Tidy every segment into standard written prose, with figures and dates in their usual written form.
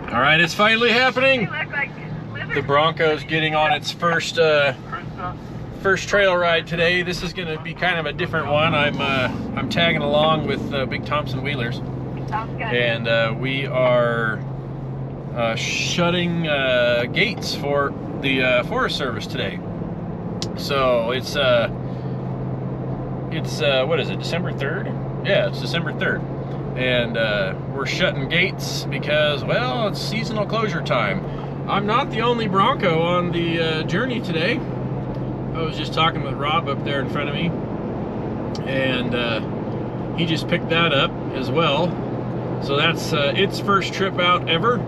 All right, it's finally happening. The Bronco's getting on its first trail ride today. This is going to be kind of a different one. I'm tagging along with Big Thompson Wheelers, and we are shutting gates for the Forest Service today. So it's what is it, December 3rd? Yeah, it's December 3rd. And we're shutting gates because, well, it's seasonal closure time. I'm not the only Bronco on the journey today. I was just talking with Rob up there in front of me, and he just picked that up as well. So that's its first trip out ever,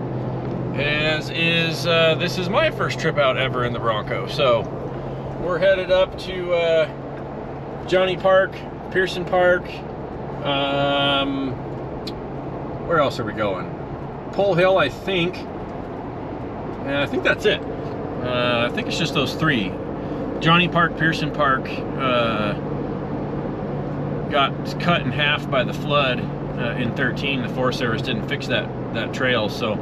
as is this is my first trip out ever in the Bronco. So we're headed up to Johnny Park, Pearson Park. Where else are we going? Pole Hill, I think. And I think that's it. I think it's just those three. Johnny Park, Pearson Park got cut in half by the flood in 13. The Forest Service didn't fix that trail, so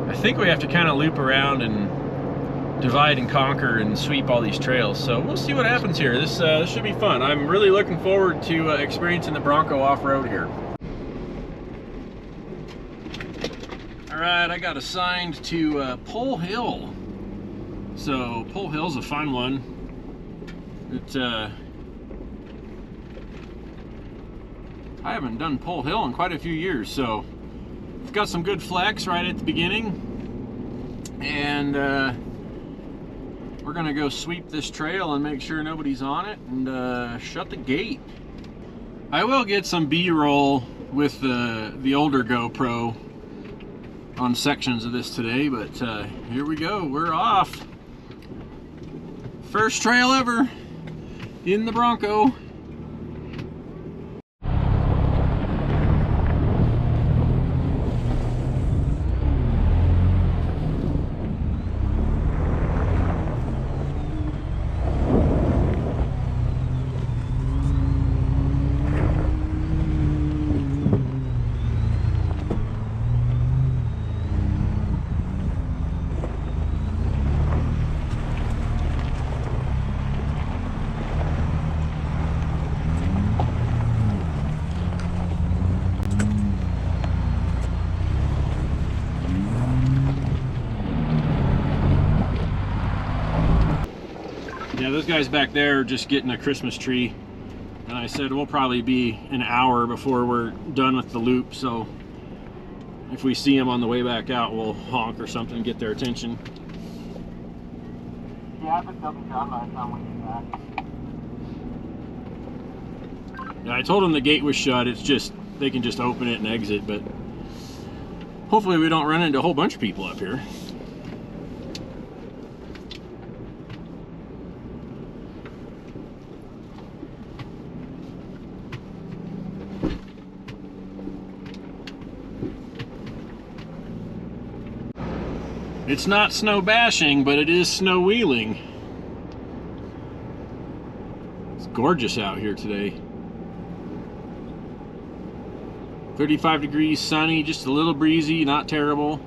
I think we have to kind of loop around and divide and conquer and sweep all these trails. So we'll see what happens here. This should be fun. I'm really looking forward to experiencing the Bronco off-road here. All right, I got assigned to Pole Hill. So Pole Hill's a fun one. I haven't done Pole Hill in quite a few years, so we've got some good flex right at the beginning, and we're gonna go sweep this trail and make sure nobody's on it and shut the gate. I will get some B-roll with the older GoPro on sections of this today, but here we go. We're off. First trail ever in the Bronco. Yeah, those guys back there are just getting a Christmas tree, and I said we'll probably be an hour before we're done with the loop, so if we see them on the way back out, we'll honk or something, get their attention. Yeah, I think they'll be done by the time we get back. Yeah, I told them the gate was shut. It's just they can just open it and exit, but hopefully we don't run into a whole bunch of people up here. It's not snow bashing, but it is snow wheeling. It's gorgeous out here today. 35 degrees, sunny, just a little breezy, not terrible.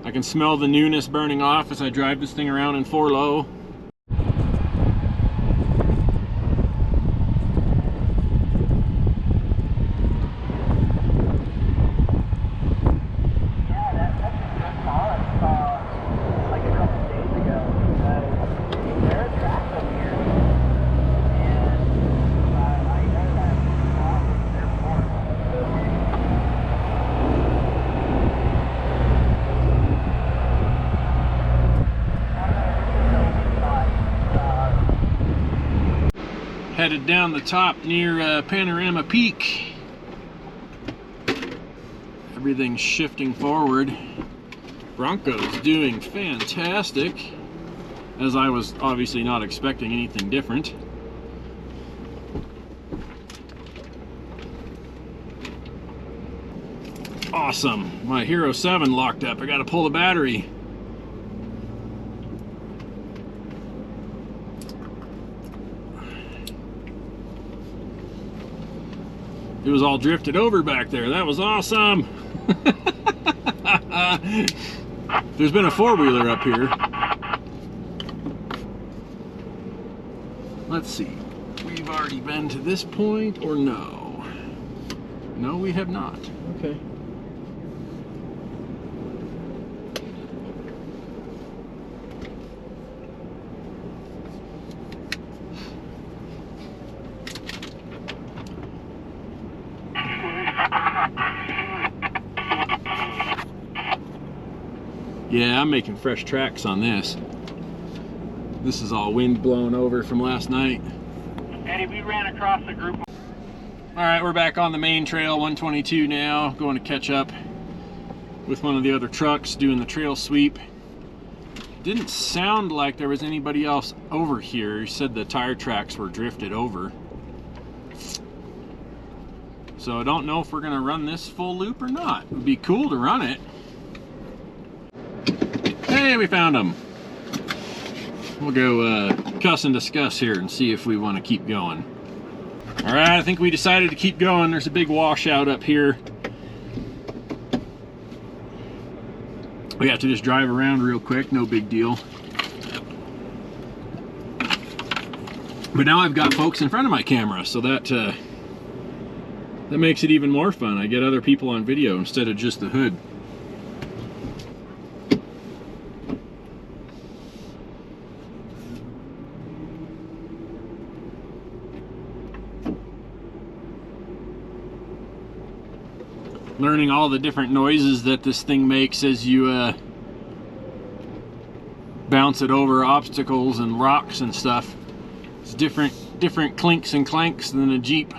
I can smell the newness burning off as I drive this thing around in 4-low. Headed down the top near Panorama Peak. Everything's shifting forward. Bronco's doing fantastic, as I was obviously not expecting anything different. Awesome. My Hero 7 locked up. I gotta pull the battery. It It was all drifted over back there. That was awesome. There's been a four-wheeler up here. Let's see. We've already been to this point, or no? No, we have not. Okay. Yeah, I'm making fresh tracks on this. This is all wind blown over from last night. Eddie, we ran across the group. All right, we're back on the main trail, 122 now, going to catch up with one of the other trucks doing the trail sweep. Didn't sound like there was anybody else over here. He said the tire tracks were drifted over. So I don't know if we're gonna run this full loop or not. It would be cool to run it. Hey, we found them. We'll go cuss and discuss here and see if we want to keep going. All right, I think we decided to keep going. There's a big washout up here. We have to just drive around real quick, no big deal. But now I've got folks in front of my camera, so that makes it even more fun. I get other people on video instead of just the hood. Learning all the different noises that this thing makes as you bounce it over obstacles and rocks and stuff. It's different clinks and clanks than a Jeep.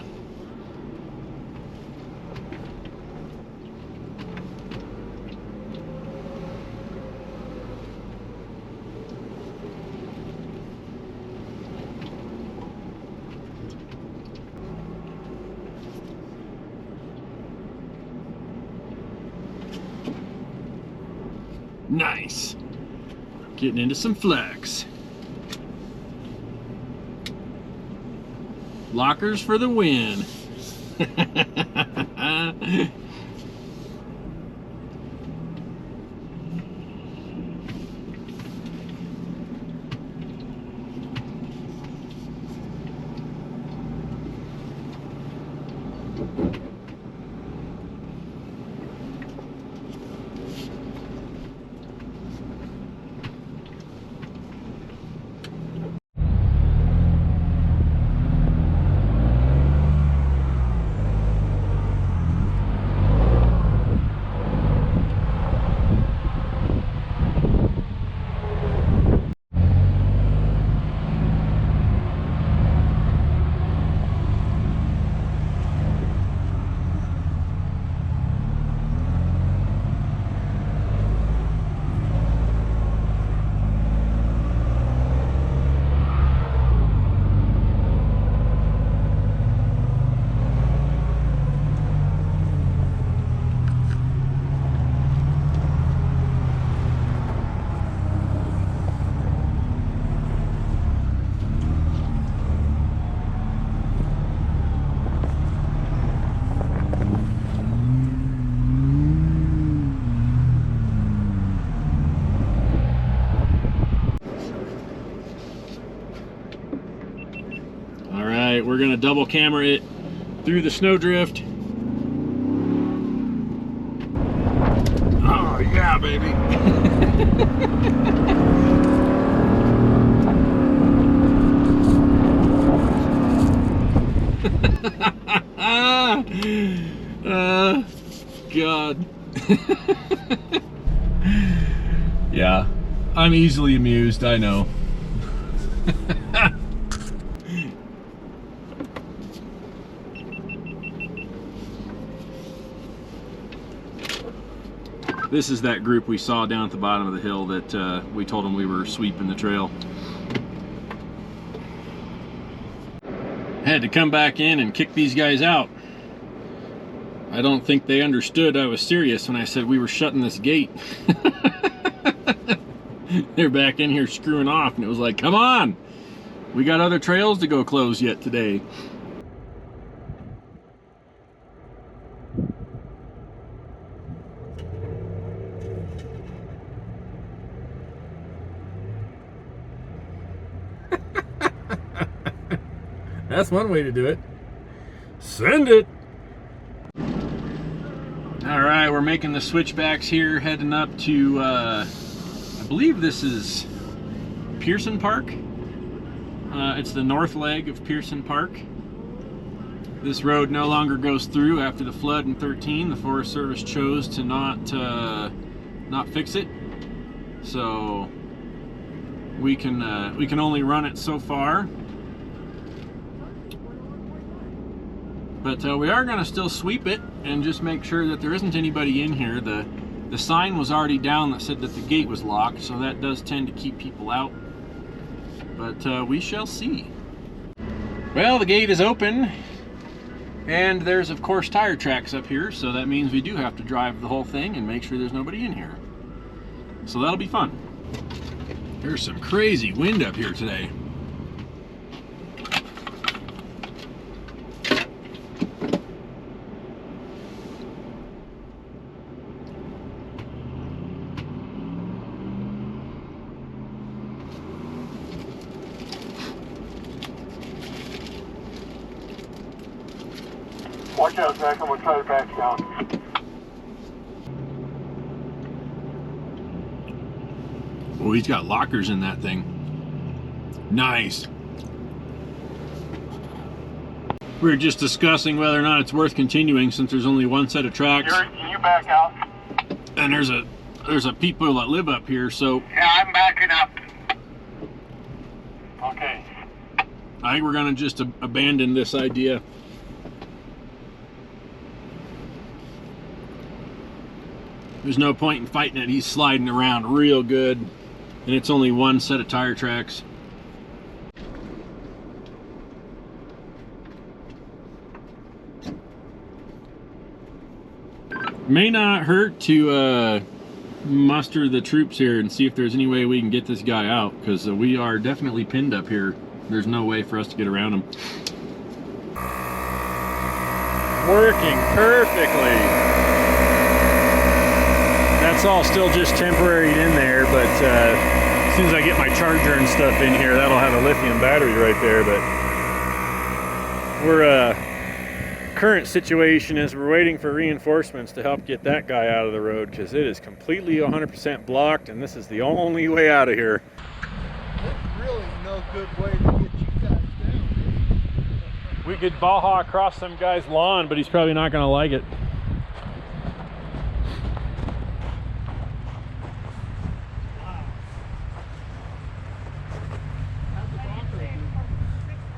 Nice. Getting into some flex. Lockers for the win. We're gonna double camera it through the snowdrift. Oh yeah, baby. God. Yeah, I'm easily amused, I know. This is that group we saw down at the bottom of the hill that we told them we were sweeping the trail. Had to come back in and kick these guys out. I don't think they understood I was serious when I said we were shutting this gate. They're back in here screwing off, and it was like, come on! We got other trails to go close yet today. That's one way to do it. Send it. All right, we're making the switchbacks here, heading up to, I believe this is Pearson Park. It's the north leg of Pearson Park. This road no longer goes through after the flood in 13. The Forest Service chose to not fix it, so we can only run it so far. But we are going to still sweep it and just make sure that there isn't anybody in here. The sign was already down that said that the gate was locked, so that does tend to keep people out. But we shall see. Well, the gate is open, and there's of course tire tracks up here, so that means we do have to drive the whole thing and make sure there's nobody in here. So that'll be fun. There's some crazy wind up here today. Watch out, Zach. I'm going to try to back down. Oh, he's got lockers in that thing. Nice. We were just discussing whether or not it's worth continuing since there's only one set of tracks. Can you back out? And there's a people that live up here, so Yeah, I'm backing up. Okay. I think we're gonna just abandon this idea. There's no point in fighting it. He's sliding around real good, and it's only one set of tire tracks. May not hurt to muster the troops here and see if there's any way we can get this guy out, because we are definitely pinned up here. There's no way for us to get around him. Working perfectly. That's all still just temporary in there, but as soon as I get my charger and stuff in here, that'll have a lithium battery right there. But we're current situation is we're waiting for reinforcements to help get that guy out of the road, because it is completely 100% blocked, and this is the only way out of here. There's really no good way to get you guys down. We could Baja across some guy's lawn, but he's probably not going to like it.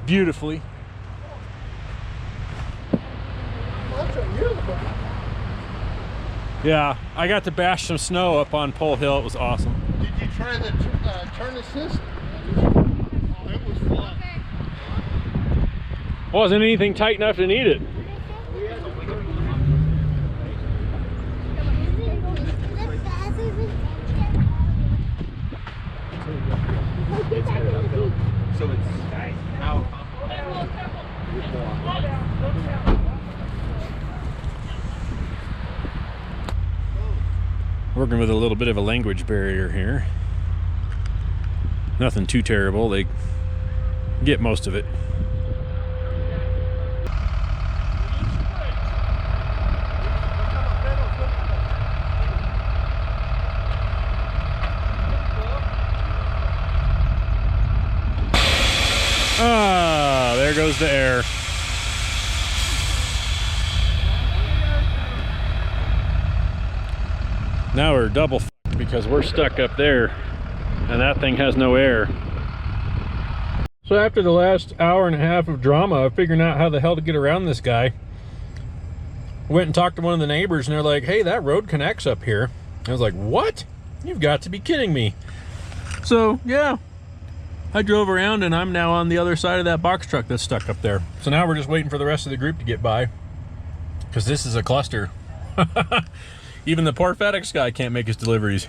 Beautifully. Yeah, I got to bash some snow up on Pole Hill. It was awesome. Did you try the turn assist? Oh, it was fun. Wasn't anything tight enough to need it. So it's how Working with a little bit of a language barrier here. Nothing too terrible. They get most of it. Ah, there goes the air. Now we're double f***ed because we're stuck up there and that thing has no air. So after the last hour and a half of drama of figuring out how the hell to get around this guy, went and talked to one of the neighbors, and they're like, hey, that road connects up here. I was like, what? You've got to be kidding me. So yeah, I drove around and I'm now on the other side of that box truck that's stuck up there. So now we're just waiting for the rest of the group to get by, because this is a cluster. Even the poor FedEx guy can't make his deliveries.